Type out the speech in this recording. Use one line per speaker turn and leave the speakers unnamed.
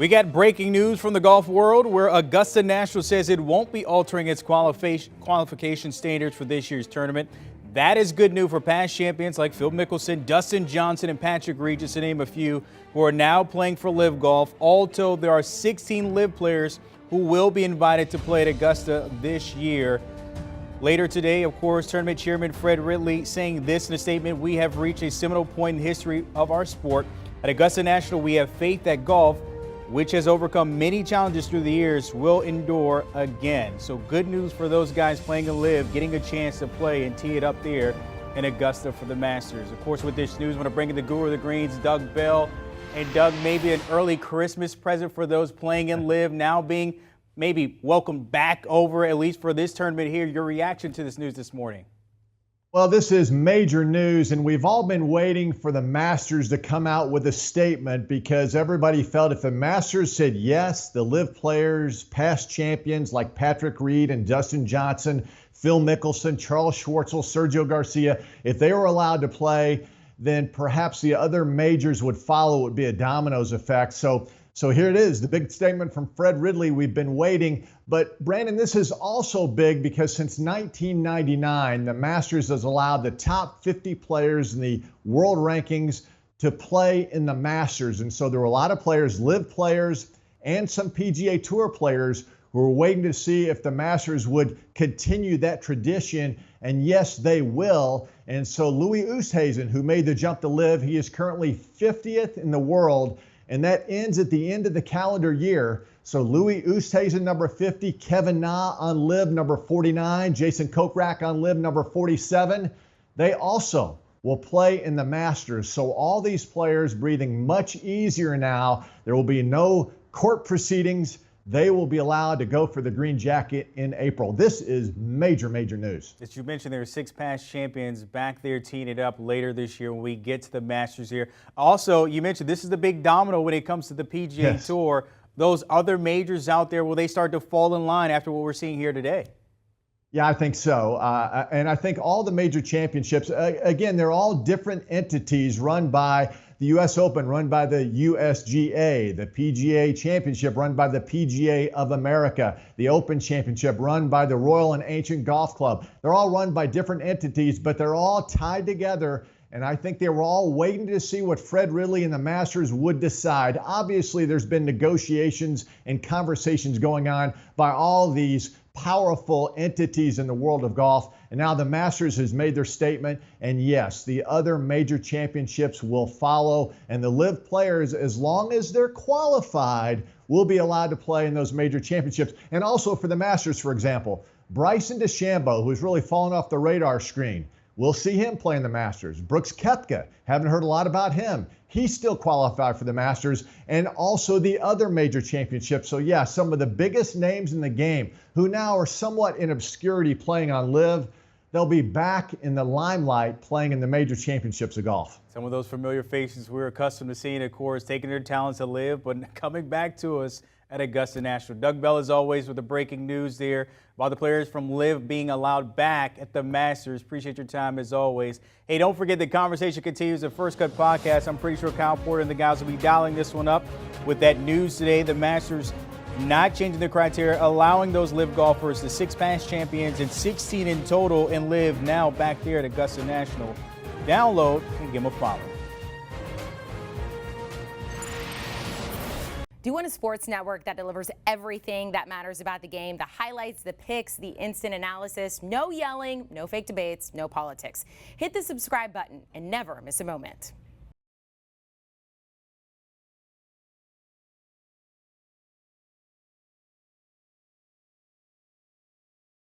We got breaking news from the golf world where Augusta National says it won't be altering its qualification standards for this year's tournament. That is good news for past champions like Phil Mickelson, Dustin Johnson, and Patrick Reed, just to name a few, who are now playing for LIV Golf. All told, there are 16 LIV players who will be invited to play at Augusta this year. Later today, of course, tournament chairman Fred Ridley saying this in a statement: "We have reached a seminal point in the history of our sport. At Augusta National, we have faith that golf, which has overcome many challenges through the years, will endure again." So good news for those guys playing in LIV, getting a chance to play and tee it up there in Augusta for the Masters. Of course, with this news, I want to bring in the guru of the greens, Doug Bell. And Doug, maybe an early Christmas present for those playing in LIV, now being maybe welcomed back over, at least for this tournament here. Your reaction to this news this morning?
Well, this is major news, and we've all been waiting for the Masters to come out with a statement, because everybody felt if the Masters said yes, the LIV players, past champions like Patrick Reed and Dustin Johnson, Phil Mickelson, Charles Schwartzel, Sergio Garcia, if they were allowed to play, then perhaps the other majors would follow. It would be a dominoes effect. So here it is, the big statement from Fred Ridley. We've been waiting. But Brandon, this is also big because since 1999, the Masters has allowed the top 50 players in the world rankings to play in the Masters. And so there were a lot of players, LIV players and some PGA Tour players, who were waiting to see if the Masters would continue that tradition. And yes, they will. And so Louis Oosthuizen, who made the jump to LIV, he is currently 50th in the world. And that ends at the end of the calendar year. So Louis Oosthuizen, number 50, Kevin Na on LIV, number 49, Jason Kokrak on LIV, number 47. They also will play in the Masters. So all these players breathing much easier now. There will be no court proceedings. They will be allowed to go for the green jacket in April. This is major, major news.
As you mentioned, there are 6 past champions back there teeing it up later this year when we get to the Masters here. Also, you mentioned this is the big domino when it comes to the PGA Tour. Those other majors out there, will they start to fall in line after what we're seeing here today?
Yeah, I think so. And I think all the major championships, again, they're all different entities run by the U.S. Open, run by the USGA, the PGA Championship run by the PGA of America, the Open Championship run by the Royal and Ancient Golf Club. They're all run by different entities, but they're all tied together. And I think they were all waiting to see what Fred Ridley and the Masters would decide. Obviously, there's been negotiations and conversations going on by all these powerful entities in the world of golf. And now the Masters has made their statement. And yes, the other major championships will follow. And the LIV players, as long as they're qualified, will be allowed to play in those major championships. And also for the Masters, for example, Bryson DeChambeau, who's really fallen off the radar screen, we'll see him play in the Masters. Brooks Koepka, haven't heard a lot about him. He's still qualified for the Masters, and also the other major championships. So yeah, some of the biggest names in the game who now are somewhat in obscurity playing on LIV, they'll be back in the limelight playing in the major championships of golf.
Some of those familiar faces we're accustomed to seeing, of course, taking their talents to LIV, but coming back to us at Augusta National. Doug Bell, as always, with the breaking news there about the players from LIV being allowed back at the Masters. Appreciate your time, as always. Hey, don't forget the conversation continues at First Cut Podcast. I'm pretty sure Kyle Porter and the guys will be dialing this one up with that news today. The Masters not changing the criteria, allowing those LIV golfers, the 6 past champions and 16 in total in LIV, now back there at Augusta National. Download and give them a follow.
Do you want a sports network that delivers everything that matters about the game? The highlights, the picks, the instant analysis, no yelling, no fake debates, no politics. Hit the subscribe button and never miss a moment.